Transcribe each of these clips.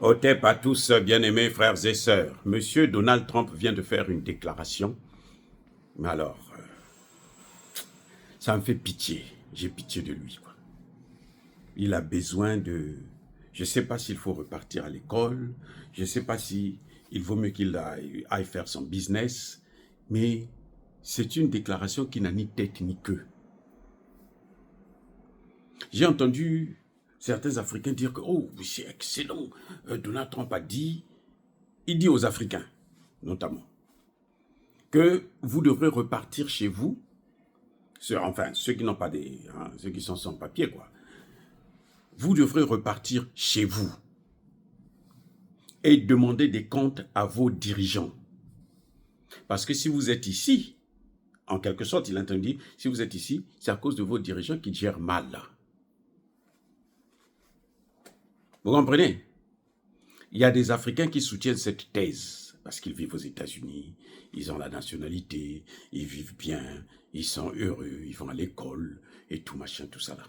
Otep à tous, bien-aimés frères et sœurs. Monsieur Donald Trump vient de faire une déclaration. Mais alors, ça me fait pitié. J'ai pitié de lui, quoi. Il a besoin de... Je ne sais pas s'il faut repartir à l'école. Je ne sais pas si il vaut mieux qu'il aille faire son business. Mais c'est une déclaration qui n'a ni tête ni queue. J'ai entendu certains Africains dire que « Oh, c'est excellent, Donald Trump a dit... » Il dit aux Africains, notamment, que vous devrez repartir chez vous, enfin, ceux qui n'ont pas des... ceux qui sont sans papier, quoi. Vous devrez repartir chez vous et demander des comptes à vos dirigeants. Parce que si vous êtes ici, en quelque sorte, il a entendu, si vous êtes ici, c'est à cause de vos dirigeants qui gèrent mal. Vous comprenez? Il y a des Africains qui soutiennent cette thèse parce qu'ils vivent aux États-Unis, ils ont la nationalité, ils vivent bien, ils sont heureux, ils vont à l'école et tout machin, tout ça là.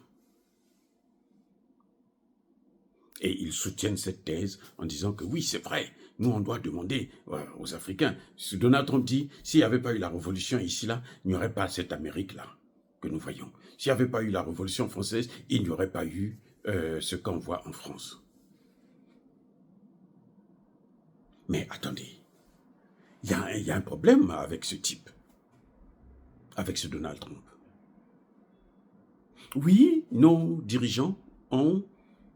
Et ils soutiennent cette thèse en disant que oui, c'est vrai, nous on doit demander aux Africains. Donald Trump dit, s'il n'y avait pas eu la révolution ici là, il n'y aurait pas cette Amérique là que nous voyons. S'il n'y avait pas eu la révolution française, il n'y aurait pas eu ce qu'on voit en France. Mais attendez, il y a un problème avec ce type, avec ce Donald Trump. Oui, nos dirigeants ont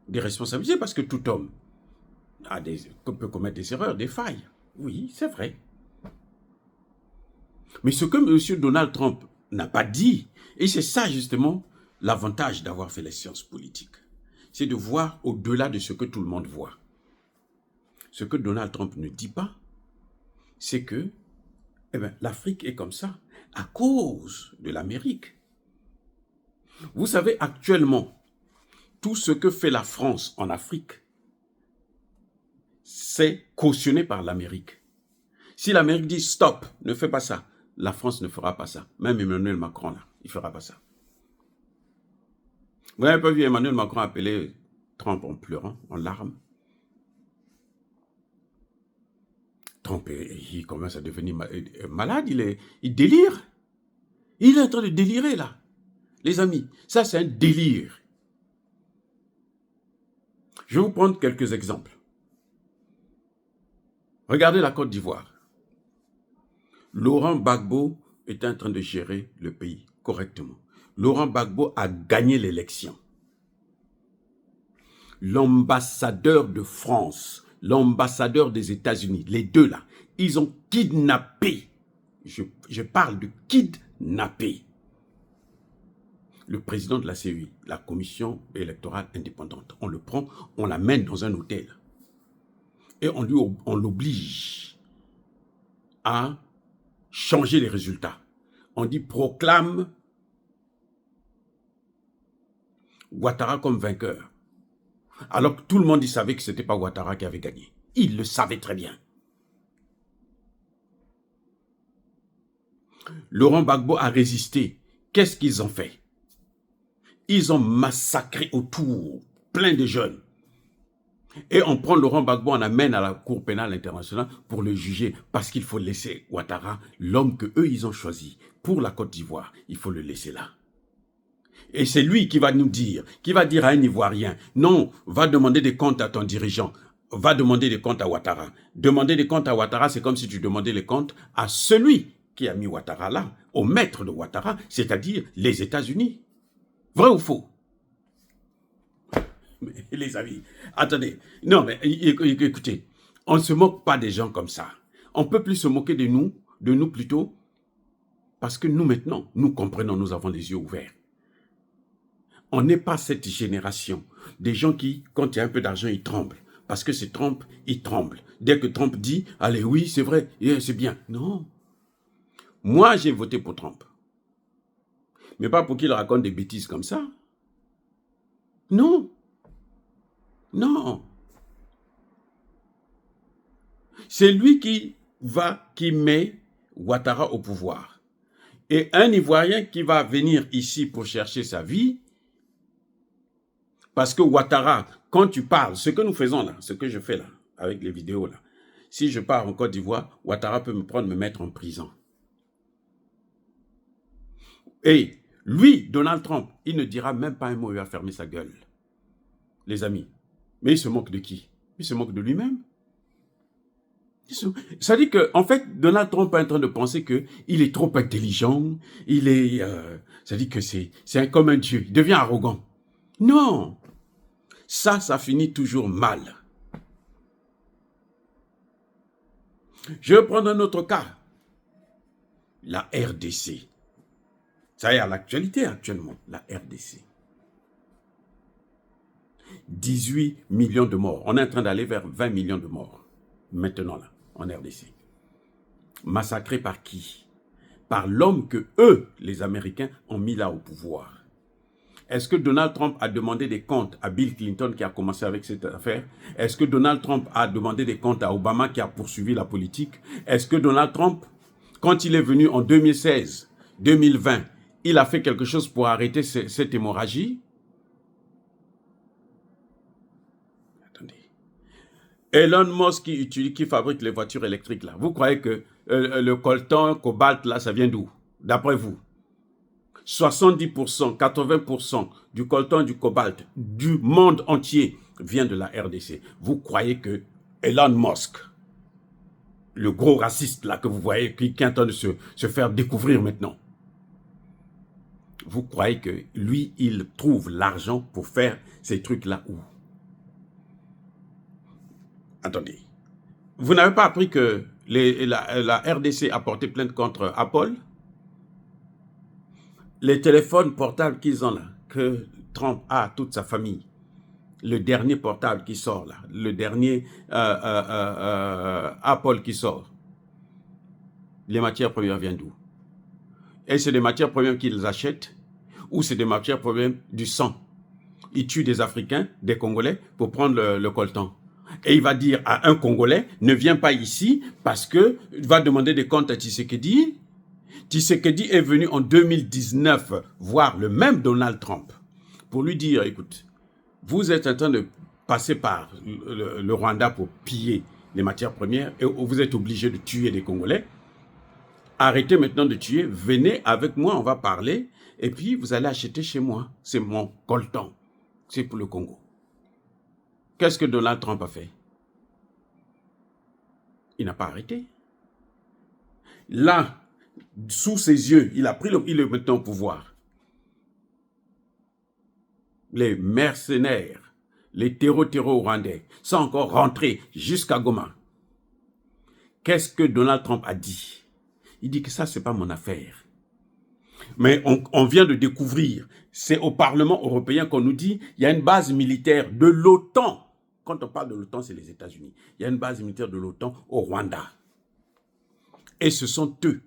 des responsabilités parce que tout homme peut commettre des erreurs, des failles. Oui, c'est vrai. Mais ce que M. Donald Trump n'a pas dit, et c'est ça justement l'avantage d'avoir fait les sciences politiques, c'est de voir au-delà de ce que tout le monde voit. Ce que Donald Trump ne dit pas, c'est que l'Afrique est comme ça à cause de l'Amérique. Vous savez, actuellement, tout ce que fait la France en Afrique, c'est cautionné par l'Amérique. Si l'Amérique dit « stop, ne fais pas ça », la France ne fera pas ça. Même Emmanuel Macron, là, il ne fera pas ça. Vous n'avez pas vu Emmanuel Macron appeler Trump en pleurant, en larmes? Trump, il commence à devenir malade, il délire. Il est en train de délirer, là. Les amis, ça c'est un délire. Je vais vous prendre quelques exemples. Regardez la Côte d'Ivoire. Laurent Gbagbo est en train de gérer le pays correctement. Laurent Gbagbo a gagné l'élection. L'ambassadeur de France, l'ambassadeur des États-Unis, les deux là, ils ont kidnappé, je parle de kidnappé, le président de la CEI, la commission électorale indépendante. On le prend, on l'amène dans un hôtel et on l'oblige à changer les résultats. On dit proclame Ouattara comme vainqueur. Alors que tout le monde savait que ce n'était pas Ouattara qui avait gagné. Il le savait très bien. Laurent Gbagbo a résisté. Qu'est-ce qu'ils ont fait? Ils ont massacré autour plein de jeunes. Et on prend Laurent Gbagbo, on amène à la Cour pénale internationale pour le juger parce qu'il faut laisser Ouattara, l'homme que eux ils ont choisi pour la Côte d'Ivoire. Il faut le laisser là. Et c'est lui qui va nous dire, qui va dire à un Ivoirien, non, va demander des comptes à ton dirigeant, va demander des comptes à Ouattara. Demander des comptes à Ouattara, c'est comme si tu demandais les comptes à celui qui a mis Ouattara là, au maître de Ouattara, c'est-à-dire les États-Unis. Vrai ou faux? Mais les amis, attendez, non mais écoutez, on ne se moque pas des gens comme ça. On peut plus se moquer de nous plutôt, parce que nous maintenant, nous comprenons, nous avons les yeux ouverts. On n'est pas cette génération des gens qui, quand il y a un peu d'argent, ils tremblent. Parce que c'est Trump, ils tremblent. Dès que Trump dit, allez, oui, c'est vrai, c'est bien. Non. Moi, j'ai voté pour Trump. Mais pas pour qu'il raconte des bêtises comme ça. Non. Non. C'est lui qui met Ouattara au pouvoir. Et un Ivoirien qui va venir ici pour chercher sa vie, parce que Ouattara, quand tu parles, ce que nous faisons là, ce que je fais là, avec les vidéos là, si je pars en Côte d'Ivoire, Ouattara peut me prendre, me mettre en prison. Et lui, Donald Trump, il ne dira même pas un mot, il va fermer sa gueule. Les amis. Mais il se moque de qui? Il se moque de lui-même. Ça dit que, en fait, Donald Trump est en train de penser qu'il est trop intelligent, il est, ça dit que c'est comme un dieu, il devient arrogant. Non, ça finit toujours mal. Je vais prendre un autre cas. La RDC. Ça y est à l'actualité actuellement, la RDC. 18 millions de morts. On est en train d'aller vers 20 millions de morts. Maintenant là, en RDC. Massacrés par qui? Par l'homme que eux, les Américains, ont mis là au pouvoir. Est-ce que Donald Trump a demandé des comptes à Bill Clinton qui a commencé avec cette affaire? Est-ce que Donald Trump a demandé des comptes à Obama qui a poursuivi la politique? Est-ce que Donald Trump, quand il est venu en 2016, 2020, il a fait quelque chose pour arrêter cette hémorragie? Attendez. Elon Musk qui fabrique les voitures électriques là. Vous croyez que le coltan, cobalt là, ça vient d'où? D'après vous? 70%, 80% du coltan, du cobalt du monde entier vient de la RDC. Vous croyez que Elon Musk, le gros raciste là que vous voyez, qui est en train de se faire découvrir maintenant, vous croyez que lui, il trouve l'argent pour faire ces trucs-là où? Attendez. Vous n'avez pas appris que la RDC a porté plainte contre Apple? Les téléphones portables qu'ils ont là, que Trump a, toute sa famille, le dernier portable qui sort là, le dernier Apple qui sort, les matières premières viennent d'où? Et c'est des matières premières qu'ils achètent ou c'est des matières premières du sang? Ils tuent des Africains, des Congolais pour prendre le coltan. Et il va dire à un Congolais, ne viens pas ici parce que il va demander des comptes à Tshisekedi. Tshisekedi est venu en 2019 voir le même Donald Trump pour lui dire, écoute, vous êtes en train de passer par le Rwanda pour piller les matières premières et vous êtes obligé de tuer des Congolais. Arrêtez maintenant de tuer, venez avec moi, on va parler et puis vous allez acheter chez moi. C'est mon coltan, c'est pour le Congo. Qu'est-ce que Donald Trump a fait? Il n'a pas arrêté. Là, sous ses yeux, il est maintenant au pouvoir. Les mercenaires, les terreaux rwandais sont encore rentrés jusqu'à Goma. Qu'est-ce que Donald Trump a dit? Il dit que ça, c'est pas mon affaire. Mais on vient de découvrir, c'est au Parlement européen qu'on nous dit, il y a une base militaire de l'OTAN. Quand on parle de l'OTAN, c'est les États-Unis. Il y a une base militaire de l'OTAN au Rwanda. Et ce sont eux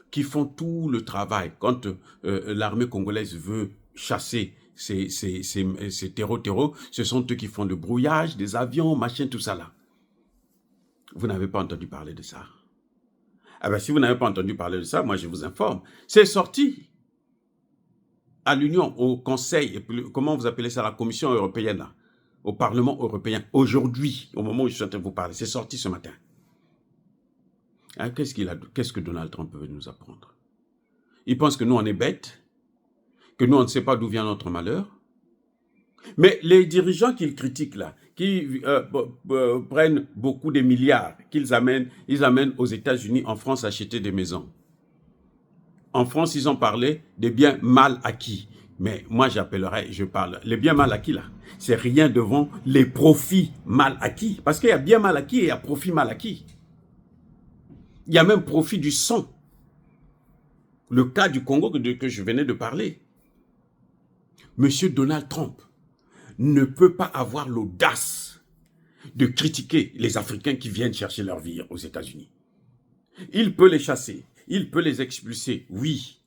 qui font tout le travail. Quand l'armée congolaise veut chasser ces terreaux, ce sont eux qui font le brouillage des avions, machin, tout ça là. Vous n'avez pas entendu parler de ça? Ah ben, si vous n'avez pas entendu parler de ça, moi je vous informe. C'est sorti à l'Union, au Conseil, comment vous appelez ça, la Commission européenne là, au Parlement européen, aujourd'hui, au moment où je suis en train de vous parler, c'est sorti ce matin. Hein, qu'est-ce que Donald Trump veut nous apprendre? Il pense que nous, on est bêtes, que nous, on ne sait pas d'où vient notre malheur. Mais les dirigeants qu'il critique là, qui prennent beaucoup de milliards, ils amènent aux États-Unis, en France, acheter des maisons. En France, ils ont parlé des biens mal acquis. Mais moi, les biens mal acquis là, c'est rien devant les profits mal acquis. Parce qu'il y a bien mal acquis et il y a profit mal acquis. Il y a même profit du sang. Le cas du Congo que je venais de parler. Monsieur Donald Trump ne peut pas avoir l'audace de critiquer les Africains qui viennent chercher leur vie aux États-Unis. Il peut les chasser, il peut les expulser. Oui,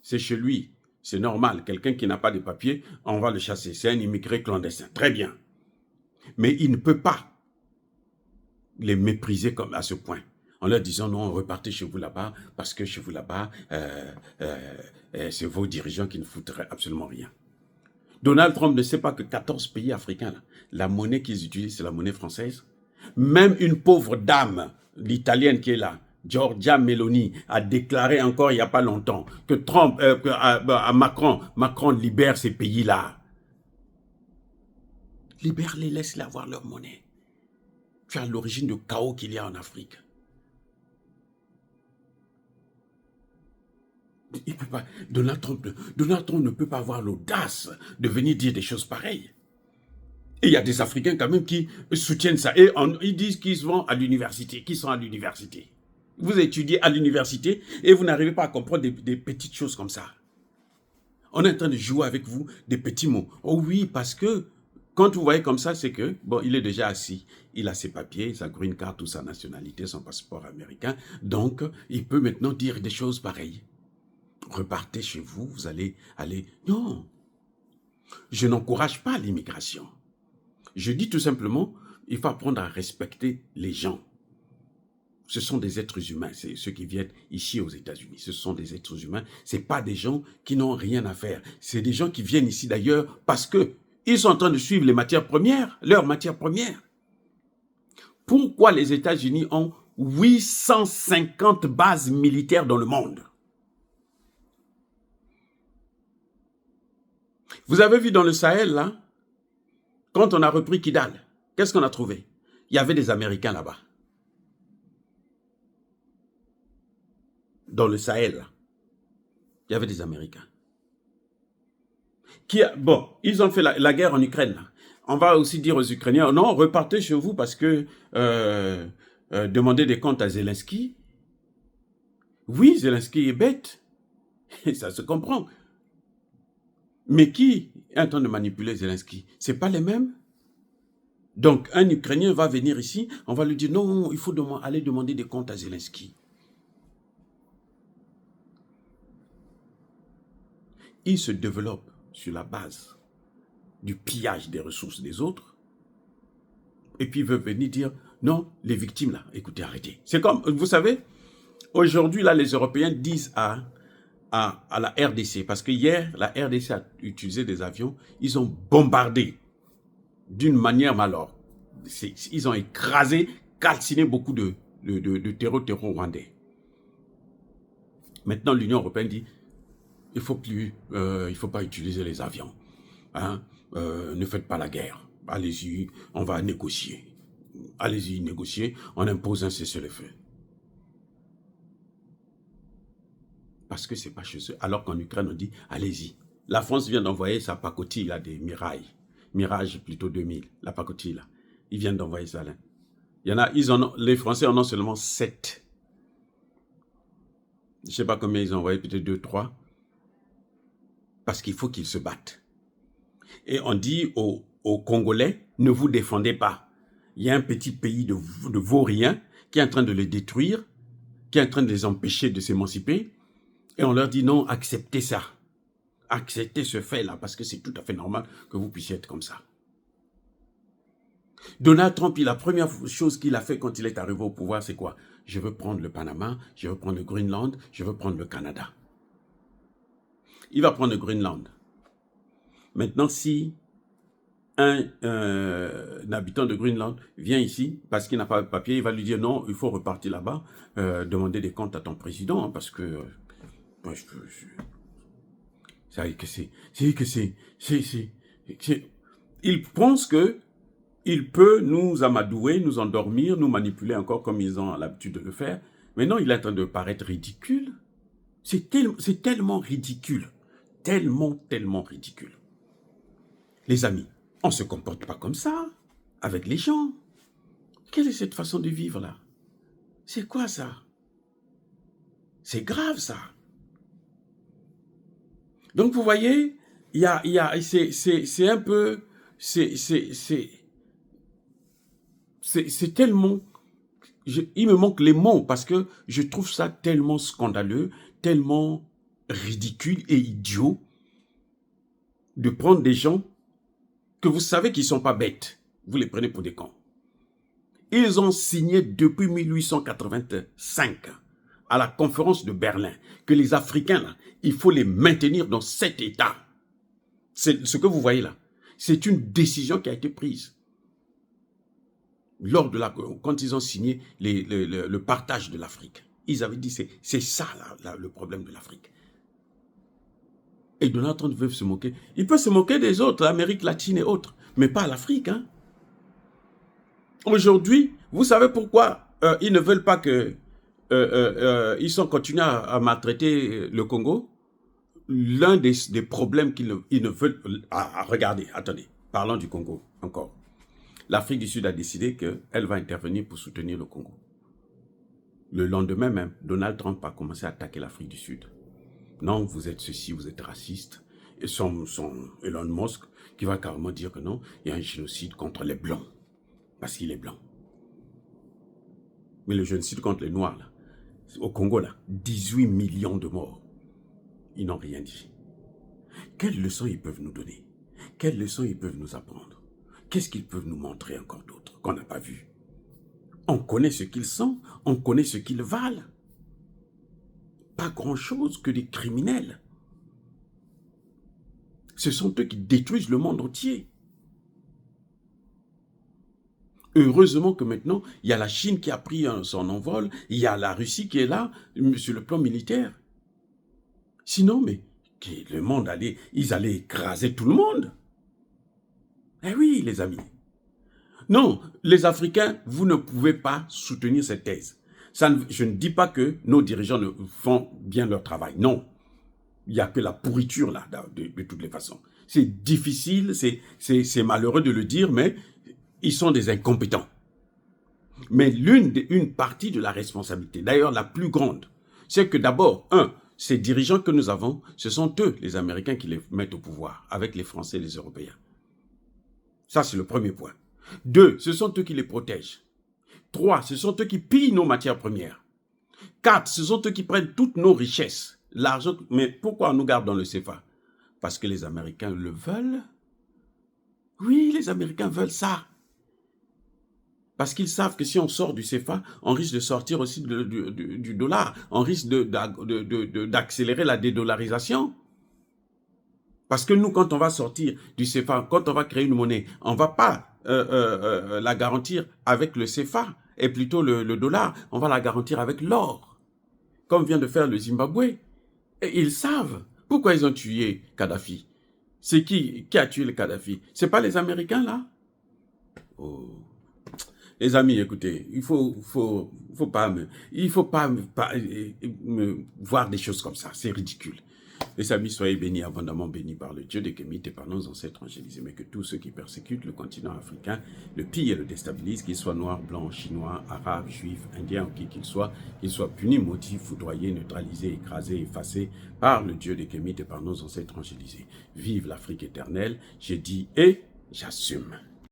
c'est chez lui, c'est normal. Quelqu'un qui n'a pas de papiers, on va le chasser. C'est un immigré clandestin, très bien. Mais il ne peut pas les mépriser comme à ce point. En leur disant, non, repartez chez vous là-bas, parce que chez vous là-bas, c'est vos dirigeants qui ne fouteraient absolument rien. Donald Trump ne sait pas que 14 pays africains, là, la monnaie qu'ils utilisent, c'est la monnaie française. Même une pauvre dame, l'italienne qui est là, Giorgia Meloni, a déclaré encore il n'y a pas longtemps que Macron libère ces pays-là. Libère-les, laisse-les avoir leur monnaie. Tu es à l'origine du chaos qu'il y a en Afrique. Il peut pas, Donald Trump ne peut pas avoir l'audace de venir dire des choses pareilles. Et il y a des Africains quand même qui soutiennent ça. Et ils disent qu'ils vont à l'université, qu'ils sont à l'université. Vous étudiez à l'université et vous n'arrivez pas à comprendre des petites choses comme ça. On est en train de jouer avec vous des petits mots. Oh oui, parce que quand vous voyez comme ça, c'est que, bon, il est déjà assis. Il a ses papiers, sa green card, ou sa nationalité, son passeport américain. Donc, il peut maintenant dire des choses pareilles. Repartez chez vous, vous allez aller... Non, je n'encourage pas l'immigration. Je dis tout simplement, il faut apprendre à respecter les gens. Ce sont des êtres humains, c'est ceux qui viennent ici aux États-Unis. Ce sont des êtres humains, ce n'est pas des gens qui n'ont rien à faire. C'est des gens qui viennent ici d'ailleurs parce qu'ils sont en train de suivre les matières premières, leurs matières premières. Pourquoi les États-Unis ont 850 bases militaires dans le monde? Vous avez vu dans le Sahel, là, quand on a repris Kidal, qu'est-ce qu'on a trouvé? Il y avait des Américains là-bas. Dans le Sahel, là, il y avait des Américains. Bon, ils ont fait la guerre en Ukraine. Là. On va aussi dire aux Ukrainiens, non, repartez chez vous parce que demandez des comptes à Zelensky. Oui, Zelensky est bête. Et ça se comprend. Mais qui est en train de manipuler Zelensky? Ce n'est pas les mêmes. Donc, un Ukrainien va venir ici, on va lui dire, non, il faut aller demander des comptes à Zelensky. Il se développe sur la base du pillage des ressources des autres. Et puis il veut venir dire, non, les victimes là, écoutez, arrêtez. C'est comme, vous savez, aujourd'hui là, les Européens disent à la RDC, parce que hier, la RDC a utilisé des avions, ils ont bombardé d'une manière malheureuse. Ils ont écrasé, calciné beaucoup de terreau rwandais. Maintenant, l'Union européenne dit, il ne faut pas utiliser les avions. Hein? Ne faites pas la guerre. Allez-y, on va négocier. Allez-y, négocier. On impose un cessez-le-feu. Parce que ce n'est pas chez eux. Alors qu'en Ukraine, on dit, allez-y. La France vient d'envoyer sa pacotille, là, des Mirage. Mirage plutôt 2000. La pacotille, là. Ils viennent d'envoyer ça, là. Il y en a, les Français en ont seulement 7. Je ne sais pas combien ils ont envoyé, peut-être 2, 3. Parce qu'il faut qu'ils se battent. Et on dit aux Congolais, ne vous défendez pas. Il y a un petit pays de vauriens qui est en train de les détruire, qui est en train de les empêcher de s'émanciper. Et on leur dit non, acceptez ça. Acceptez ce fait-là, parce que c'est tout à fait normal que vous puissiez être comme ça. Donald Trump, la première chose qu'il a fait quand il est arrivé au pouvoir, c'est quoi? Je veux prendre le Panama, je veux prendre le Greenland, je veux prendre le Canada. Il va prendre le Greenland. Maintenant, si un habitant de Greenland vient ici parce qu'il n'a pas de papier, il va lui dire non, il faut repartir là-bas, demander des comptes à ton président, hein, parce que il pense que il peut nous amadouer, nous endormir, nous manipuler encore comme ils ont l'habitude de le faire. Mais non, il est en train de paraître ridicule. C'est tellement ridicule. Tellement ridicule. Les amis, on ne se comporte pas comme ça avec les gens. Quelle est cette façon de vivre là? C'est quoi ça? C'est grave ça. Donc vous voyez, c'est un peu, c'est tellement, il me manque les mots parce que je trouve ça tellement scandaleux, tellement ridicule et idiot de prendre des gens que vous savez qu'ils ne sont pas bêtes. Vous les prenez pour des cons. Ils ont signé depuis 1885 à la conférence de Berlin que les Africains, là, il faut les maintenir dans cet état. C'est ce que vous voyez là. C'est une décision qui a été prise. Quand ils ont signé le partage de l'Afrique, ils avaient dit c'est ça le problème de l'Afrique. Et Donald Trump veut se moquer. Il peut se moquer des autres, l'Amérique latine et autres, mais pas l'Afrique. Hein. Aujourd'hui, vous savez pourquoi ils ne veulent pas que ils sont continués à maltraiter le Congo? L'un des problèmes qu'ils ne veulent... regardez, attendez, parlons du Congo encore. L'Afrique du Sud a décidé qu'elle va intervenir pour soutenir le Congo. Le lendemain même, Donald Trump a commencé à attaquer l'Afrique du Sud. Non, vous êtes ceci, vous êtes raciste. Et son Elon Musk qui va carrément dire que non, il y a un génocide contre les Blancs. Parce qu'il est blanc. Mais le génocide contre les Noirs, là, au Congo, là, 18 millions de morts. Ils n'ont rien dit. Quelles leçons ils peuvent nous donner? Quelles leçons ils peuvent nous apprendre? Qu'est-ce qu'ils peuvent nous montrer encore d'autre qu'on n'a pas vu? On connaît ce qu'ils sont, on connaît ce qu'ils valent. Pas grand-chose que des criminels. Ce sont eux qui détruisent le monde entier. Heureusement que maintenant, il y a la Chine qui a pris son envol, il y a la Russie qui est là, sur le plan militaire. Sinon, mais le monde ils allaient écraser tout le monde. Eh oui, les amis. Non, les Africains, vous ne pouvez pas soutenir cette thèse. Je ne dis pas que nos dirigeants ne font bien leur travail. Non. Il n'y a que la pourriture là, de toutes les façons. C'est difficile, c'est malheureux de le dire, mais ils sont des incompétents. Mais une partie de la responsabilité, d'ailleurs la plus grande, c'est que d'abord, ces dirigeants que nous avons, ce sont eux, les Américains, qui les mettent au pouvoir, avec les Français et les Européens. Ça, c'est le premier point. 2, ce sont eux qui les protègent. 3, ce sont eux qui pillent nos matières premières. 4, ce sont eux qui prennent toutes nos richesses. L'argent. Mais pourquoi on nous garde dans le CFA? Parce que les Américains le veulent. Oui, les Américains veulent ça. Parce qu'ils savent que si on sort du CFA, on risque de sortir aussi du dollar. On risque d'accélérer la dédollarisation. Parce que nous, quand on va sortir du CFA, quand on va créer une monnaie, on ne va pas la garantir avec le CFA et plutôt le dollar. On va la garantir avec l'or, comme vient de faire le Zimbabwe. Et ils savent pourquoi ils ont tué Kadhafi. C'est qui a tué le Kadhafi? Ce n'est pas les Américains, là? Oh. Les amis, écoutez, il faut pas me voir des choses comme ça. C'est ridicule. Les amis, soyez bénis, abondamment bénis par le Dieu des Kémites et par nos ancêtres angélisés, mais que tous ceux qui persécutent le continent africain le pillent et le déstabilisent, qu'ils soient noirs, blancs, chinois, arabes, juifs, indiens, ou qui qu'ils soient punis, maudits, foudroyés, neutralisés, écrasés, effacés par le Dieu des Kémites et par nos ancêtres angélisés. Vive l'Afrique éternelle, j'ai dit et j'assume.